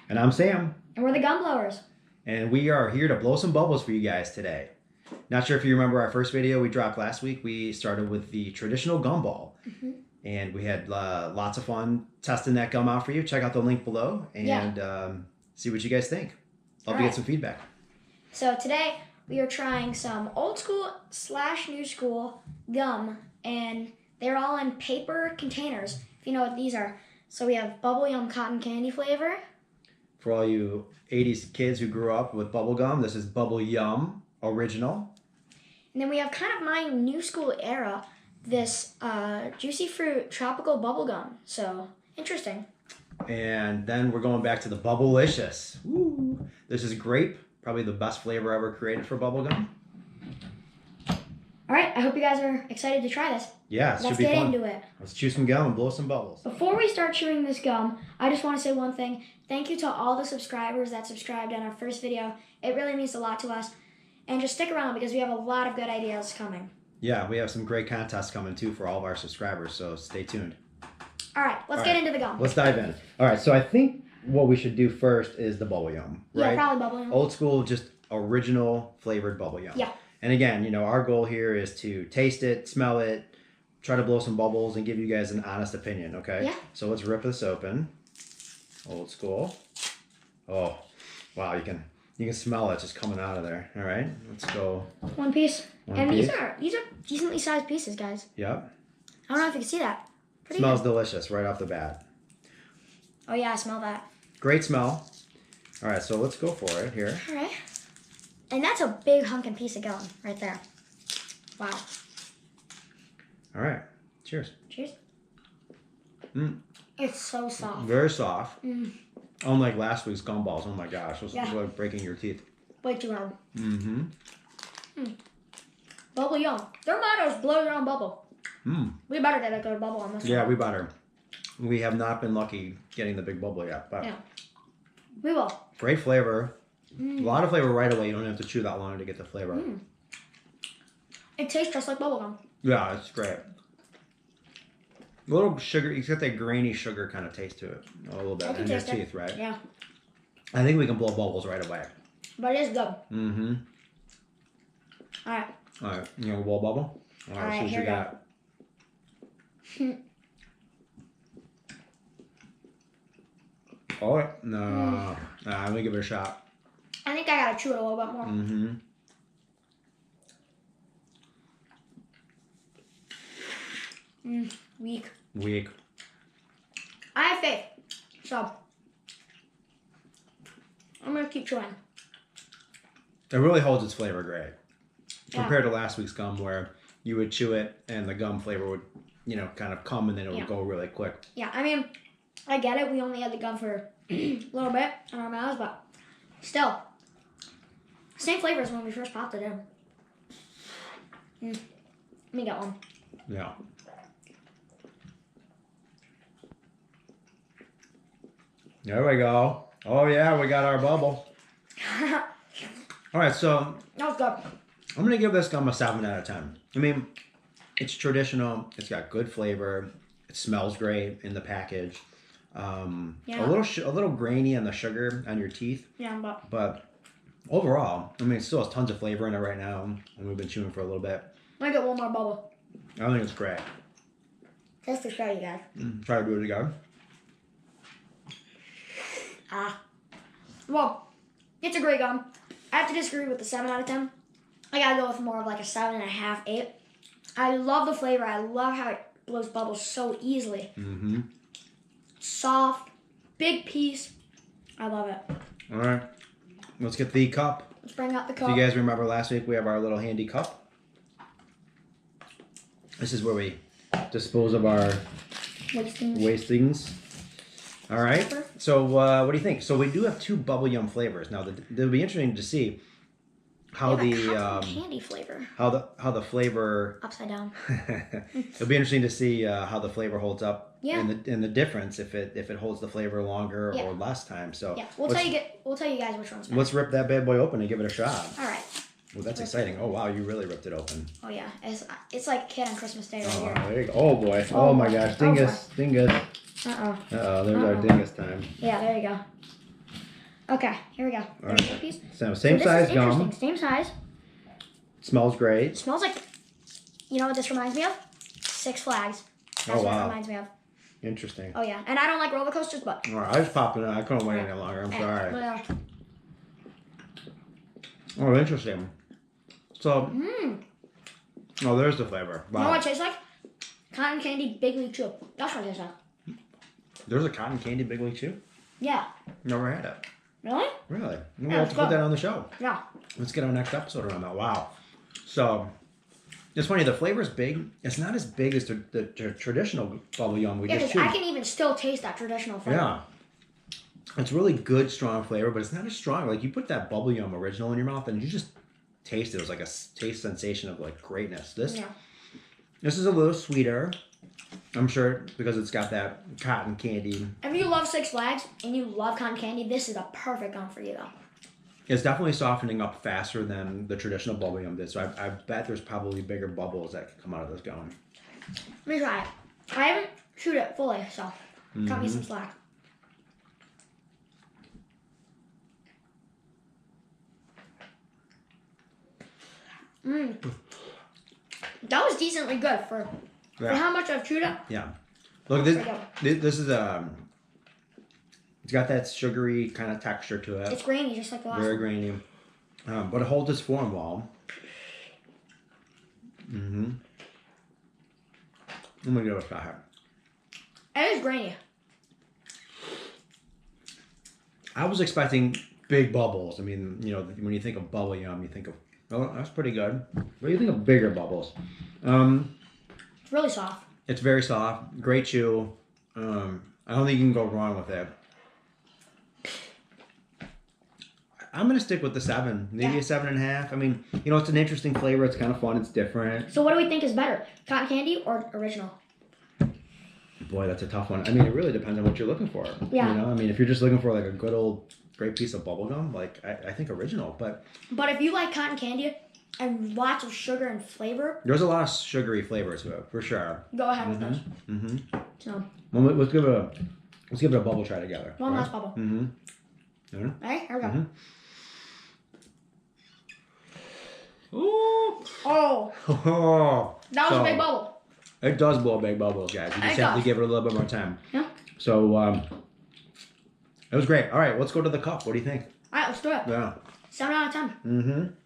And I'm Sam. And we're the Gum Blowers. And we are here to blow some bubbles for you guys today. Not sure if you remember our first video we dropped last week. We started with the traditional gum ball. And we had lots of fun testing that gum out for you. Check out the link below and see what you guys think. Love to get some feedback. So today we are trying some old school / new school gum. And they're all in paper containers, if you know what these are. So we have Bubble Yum Cotton Candy flavor. For all you 80s kids who grew up with bubble gum, this is Bubble Yum Original. And then we have kind of my new school era, this Juicy Fruit Tropical Bubble Gum. So, interesting. And then we're going back to the Bubblicious. Woo. This is grape, probably the best flavor ever created for bubble gum. All right, I hope you guys are excited to try this. Yeah, it should be fun. Let's get into it. Let's chew some gum and blow some bubbles. Before we start chewing this gum, I just want to say one thing. Thank you to all the subscribers that subscribed on our first video. It really means a lot to us. And just stick around because we have a lot of good ideas coming. Yeah, we have some great contests coming too for all of our subscribers, so stay tuned. All right, let's get into the gum. Let's dive in. All right, so I think what we should do first is the Bubble Yum, right? Yeah, probably Bubble Yum. Old school, just original flavored Bubble Yum. Yeah. And again, you know, our goal here is to taste it, smell it, try to blow some bubbles, and give you guys an honest opinion, okay? Yeah. So let's rip this open. Old school. Oh, wow, you can smell it just coming out of there. All right, let's go. One piece. One piece. These are decently sized pieces, guys. Yep. I don't know if you can see that. Pretty Smells good. delicious right off the bat. Oh yeah, I smell that. Great smell. All right, so let's go for it here. All right. And that's a big hunkin' piece of gum right there. Wow. All right. Cheers. Cheers. Mm. It's so soft. Very soft. Mm. Unlike last week's gum balls. Oh my gosh. This is Yeah. like breaking your teeth. Way too hard. Mm-hmm. Bubble Yum. Their motto is blow your own bubble. Mm. We better get a good bubble on this one. Yeah, we better. We have not been lucky getting the big bubble yet, but yeah. We will. great flavor. A lot of flavor right away. You don't have to chew that long to get the flavor. It tastes just like bubble gum. Yeah, it's great. A little sugar. It's got that grainy sugar kind of taste to it. A little bit in your teeth, right? Yeah. I think we can blow bubbles right away. But it is good. Mm-hmm. All right. All right. You want to blow a bubble? All right. See what you got. Oh, no. Let me give it a shot. I think I gotta chew it a little bit more. Weak. Weak. I have faith. So, I'm gonna keep chewing. It really holds its flavor great. Compared to last week's gum where you would chew it and the gum flavor would, you know, kind of come and then it would go really quick. Yeah, I mean, I get it. We only had the gum for a little bit in our mouths, but still. Same flavor as when we first popped it in. Let me get one. Yeah. There we go. Oh yeah, we got our bubble. All right, so That was good. I'm gonna give this gum a 7 out of 10. I mean, it's traditional. It's got good flavor. It smells great in the package. A little grainy on the sugar on your teeth. Yeah, but overall, I mean, it still has tons of flavor in it right now, and we've been chewing for a little bit. I get one more bubble. I think it's great. Just to show you guys. Try to do it again. Well, it's a great gum. I have to disagree with the 7 out of 10. I gotta go with more of like a 7.5, 8. I love the flavor. I love how it blows bubbles so easily. Soft, big piece. I love it. All right, let's get the cup. Let's bring out the cup. If you guys remember last week, we have our little handy cup. This is where we dispose of our wastings. All right. So what do you think? So we do have 2 Bubble Yum flavors. Now, it'll be interesting to see how the candy flavor. How the flavor upside down. It'll be interesting to see how the flavor holds up. Yeah. In the difference if it holds the flavor longer or less time. So yeah, we'll tell you guys which one's better. Let's rip that bad boy open and give it a shot. All right. Well, that's exciting. Oh wow, you really ripped it open. Oh yeah, it's like a kid on Christmas Day right here. There you go. Oh boy. Oh my gosh, dingus, dingus. Uh-oh. There's our dingus time. Yeah, there you go. Okay, here we go. There's right. a piece. So So same this size is gum. interesting. Same size. Smells great. It smells like, you know what this reminds me of? Six Flags. That's Oh, what wow. it reminds me of. Interesting. Oh yeah, and I don't like roller coasters, but. All right, I was popping it. I couldn't wait any longer. I'm sorry. Yeah. Oh, interesting. So, oh, there's the flavor. You know Wow. what it tastes like? Cotton candy Big League Chew. That's what it tastes like. There's a cotton candy Big League Chew? Yeah. Never had it. Really? Really? We'll Yeah, have it's to put good. that on the show. Yeah. Let's get our next episode around that. Wow. So, it's funny. The flavor's big. It's not as big as the traditional bubble yum we Yeah, just because chewed. I can even still taste that traditional flavor. Yeah. It's really good, strong flavor, but it's not as strong. Like, you put that bubble yum original in your mouth and you just taste it. It was like a taste sensation of like greatness. This is a little sweeter. I'm sure because it's got that cotton candy. If you love Six Flags and you love cotton candy, this is a perfect gum for you though. It's definitely softening up faster than the traditional bubble yum did. So I bet there's probably bigger bubbles that could come out of this gum. Let me try it. I haven't chewed it fully, so cut me some slack. That was decently good for how much I've chewed it. Yeah. Look, this is it's got that sugary kind of texture to it. It's grainy, just like the last Very one. grainy. But it holds its form well. I'm gonna give it a shot. It is grainy. I was expecting big bubbles. I mean, you know, when you think of bubble yum, you think of, oh, that's pretty good. But you think of bigger bubbles. It's really soft. It's very soft, great chew. I don't think you can go wrong with it. I'm gonna stick with the 7, maybe a 7.5. I mean, you know, it's an interesting flavor. It's kind of fun. It's different. So what do we think is better, cotton candy or original? Boy, that's a tough one. I mean, it really depends on what you're looking for. Yeah. You know, I mean, if you're just looking for like a good old great piece of bubble gum, like I think original. But if you like cotton candy and lots of sugar and flavor, there's a lot of sugary flavors to it for sure. go ahead with those. So Well, let's give it a bubble try together. one last bubble. Yeah. All right, here we go. Ooh. Oh, that was a big bubble. It does blow big bubbles, guys. You just have to give it a little bit more time. Yeah. So, it was great. All right, let's go to the cup. What do you think? All right, let's do it. Yeah. 7 out of 10.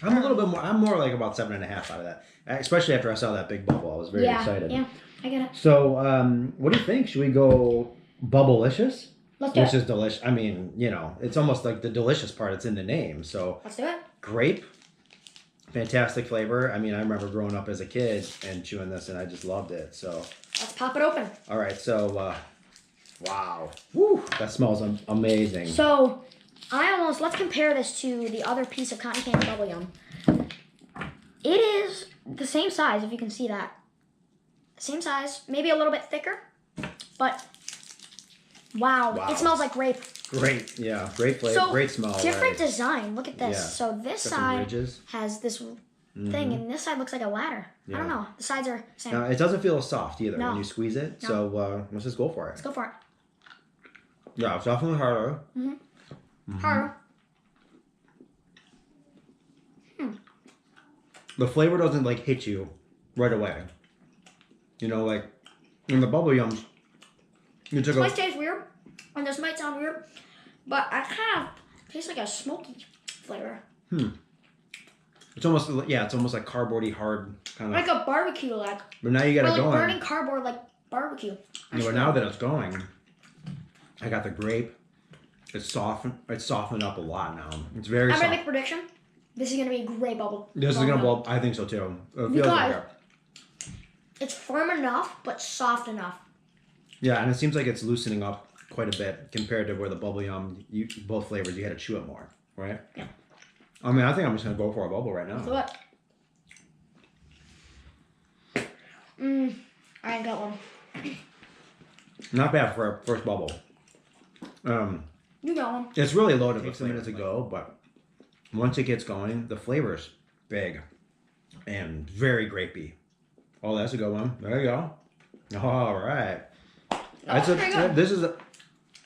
I'm a little bit more. I'm more like about 7.5 out of that. Especially after I saw that big bubble, I was very excited. Yeah, I get it. So, what do you think? Should we go Bubblicious? Let's do Which it. is delicious. I mean, you know, it's almost like the delicious part. It's in the name. So Let's do it. grape, fantastic flavor. I mean, I remember growing up as a kid and chewing this, and I just loved it. So, Let's pop it open. all right. So, wow, woo, that smells amazing. So, let's compare this to the other piece of cotton candy bubble yum. It is the same size, if you can see that. Same size, maybe a little bit thicker, but wow. It smells like grape. Great, yeah, great flavor, So, great smell. different right? design. Look at this. Yeah. So this Got some side ridges. has this thing, and this side looks like a ladder. I don't Yeah. know. The sides are same. Now, it doesn't feel soft either No. when you squeeze it. No. So let's just go for it. Let's go for it. Yeah, it's definitely harder. Harder. The flavor doesn't like hit you right away. You know, like in the bubble yums, you took This a might taste weird, and this might sound weird, but I kind of taste like a smoky flavor. It's almost like cardboardy hard kind of. Like a barbecue, like. But now you got Or it like going. burning cardboard, like barbecue. But now that it's going, I got the grape. It's softened up a lot now. It's very I'm soft. gonna make a prediction. This is gonna be a great bubble. This is gonna blow up. I think so too. It feels like Because it's firm enough, but soft enough. yeah, and it seems like it's loosening up quite a bit compared to where the bubble yum, both flavors, you had to chew it more, right? Yeah. I mean, I think I'm just gonna go for a bubble right now. So what? I got one. Not bad for a first bubble. You got one. It's really loaded. It takes a minute to go, but once it gets going, the flavor's big and very grapey. Oh, that's a good one. There you go. All right. That's pretty good.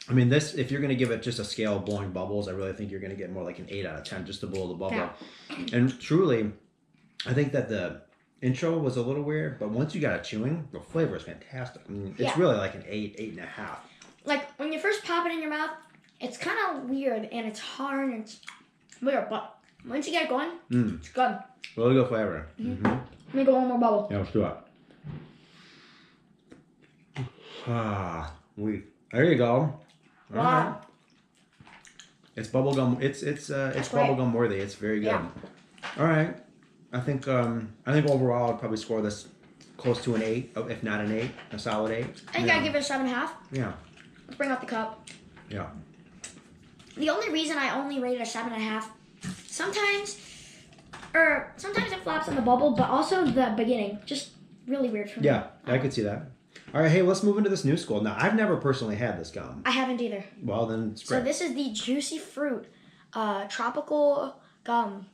I mean, this, if you're going to give it just a scale of blowing bubbles, I really think you're going to get more like an 8 out of 10 just to blow the bubble. Yeah. And truly, I think that the intro was a little weird, but once you got it chewing, the flavor is fantastic. I mean, it's really like an 8, 8.5. Like, when you first pop it in your mouth, it's kind of weird, and it's hard, and it's weird, but once you get going, it's good. Really good flavor. Let me go one more bubble. Yeah, let's do it. There you go. Wow. All right. It's bubblegum. It's bubblegum worthy. It's very good. Yeah. All right. I think overall I'd probably score this close to an 8, if not an 8, a solid 8. I think I'd give it a 7.5. Yeah. Let's bring out the cup. Yeah. The only reason I only rated a 7.5, sometimes it flops in the bubble, but also the beginning, just really weird for me. Yeah, I could see that. All right, hey, let's move into this new school. Now, I've never personally had this gum. I haven't either. Well, then it's great. So this is the Juicy Fruit tropical gum.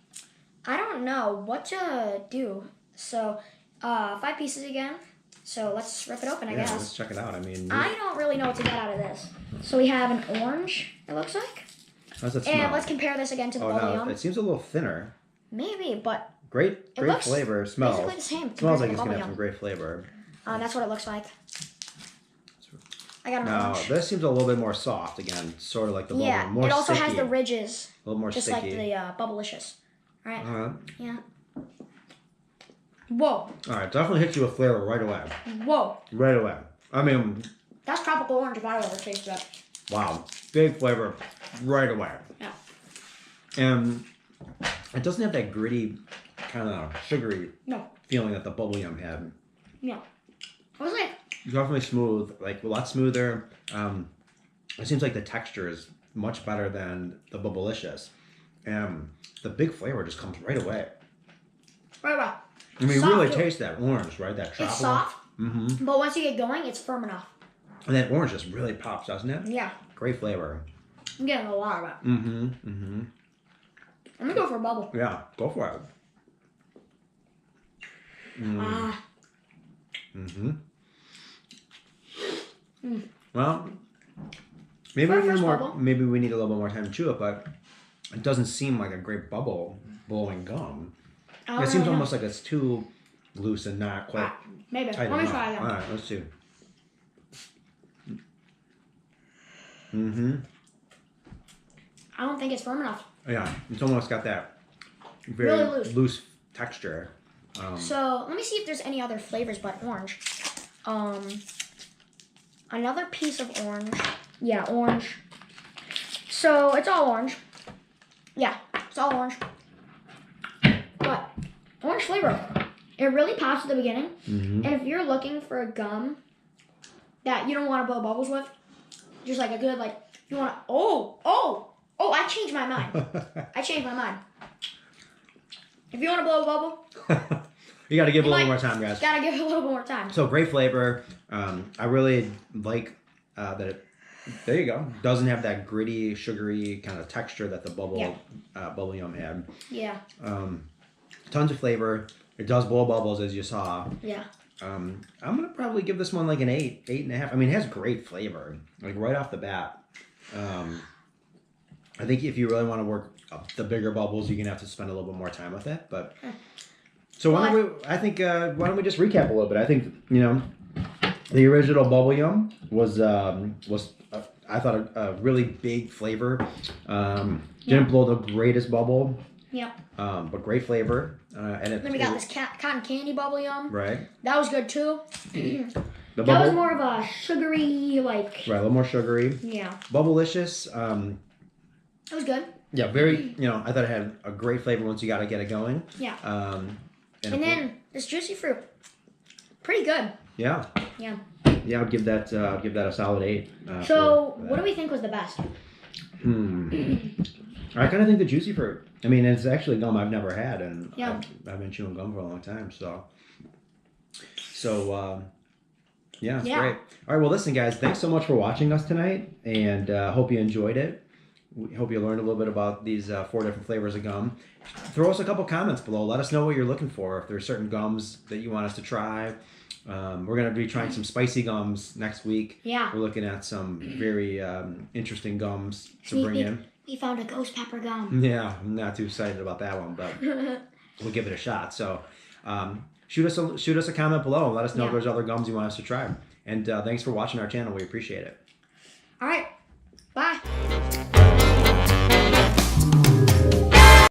I don't know what to do. So 5 pieces again. So let's rip it open, I guess. Let's check it out. I mean, I don't really know what to get out of this. So we have an orange, it looks like. how's it smell? And let's compare this again to the bubble yum. It seems a little thinner. Maybe, but Great flavor. Smells. basically the same. Smells like compared it's to gonna the have bubble some great flavor. yum. That's what it looks like. I got an Now, orange. this seems a little bit more soft again, sort of like the bubble. Yeah, More it also sticky. has the ridges, A little more just sticky. like the Bubblicious. Right? All Yeah. Whoa. right, definitely hits you with flavor right away. Whoa. Right away. I mean, That's tropical orange if I ever tasted that. wow, big flavor right away. Yeah. And it doesn't have that gritty, kind of sugary No. feeling that the bubble yum had. No. It was like, It's definitely smooth, like a lot smoother. It seems like the texture is much better than the Bubblicious. And the big flavor just comes right away. right. I mean, you Soft really too. taste that orange, right? That tropical. It's soft, Mm-hmm. but once you get going, it's firm enough. And that orange just really pops, doesn't it? Yeah. Great flavor. I'm getting a lot of it. Mm-hmm. Mm-hmm. Let me go for a bubble. Yeah, go for it. Ah. Mm-hmm. Mm. Well, maybe For we a need first more. bubble. Maybe we need a little bit more time to chew it, but it doesn't seem like a great bubble blowing gum. I don't It seems really know. almost like it's too loose and not quite. Maybe. I Let don't me know. try again. All right, let's see. Mm-hmm. I don't think it's firm enough. Yeah, it's almost got that very Really loose. texture. So let me see if there's any other flavors but orange. Another piece of orange. Yeah, orange. So it's all orange. Yeah, it's all orange. But orange flavor. It really pops at the beginning. Mm-hmm. And if you're looking for a gum that you don't want to blow bubbles with, just like a good, like, you want to, I changed my mind. I changed my mind. If you want to blow a bubble, You got to give it a You little might- more time, guys. gotta give it a little more time. So great flavor. I really like that it, there you go. Doesn't have that gritty, sugary kind of texture that the bubble yum had. Yeah, Tons of flavor. It does blow bubbles, as you saw. yeah. I'm gonna probably give this one like an 8, 8.5. I mean, it has great flavor, like right off the bat. I think if you really want to work up the bigger bubbles, you're gonna have to spend a little bit more time with it. But so why don't we just recap a little bit? I think the original bubble yum was I thought a really big flavor. Didn't blow the greatest bubble. Yeah. But great flavor. And Then we got this cotton candy bubble yum. right. That was good too. The That bubble, was more of a sugary, like, right, a little more sugary. yeah. Bubblicious. It was good. Yeah, very. I thought it had a great flavor once you got to get it going. Yeah. And And then this juicy fruit, pretty good. yeah, Yeah. yeah, I'd give that a solid 8. So what do we think was the best? I kind of think the juicy fruit. I mean, it's actually gum I've never had, and Yeah. I've been chewing gum for a long time. So yeah, it's Yeah. great. All right, well, listen, guys, thanks so much for watching us tonight, and hope you enjoyed it. We hope you learned a little bit about these 4 different flavors of gum. Throw us a couple comments below. Let us know what you're looking for. If there's certain gums that you want us to try, We're going to be trying some spicy gums next week. Yeah. We're looking at some very interesting gums to bring in. We found a ghost pepper gum. Yeah, I'm not too excited about that one, but we'll give it a shot. So shoot us a comment below and let us know if there's other gums you want us to try. And thanks for watching our channel. We appreciate it. All right. Bye.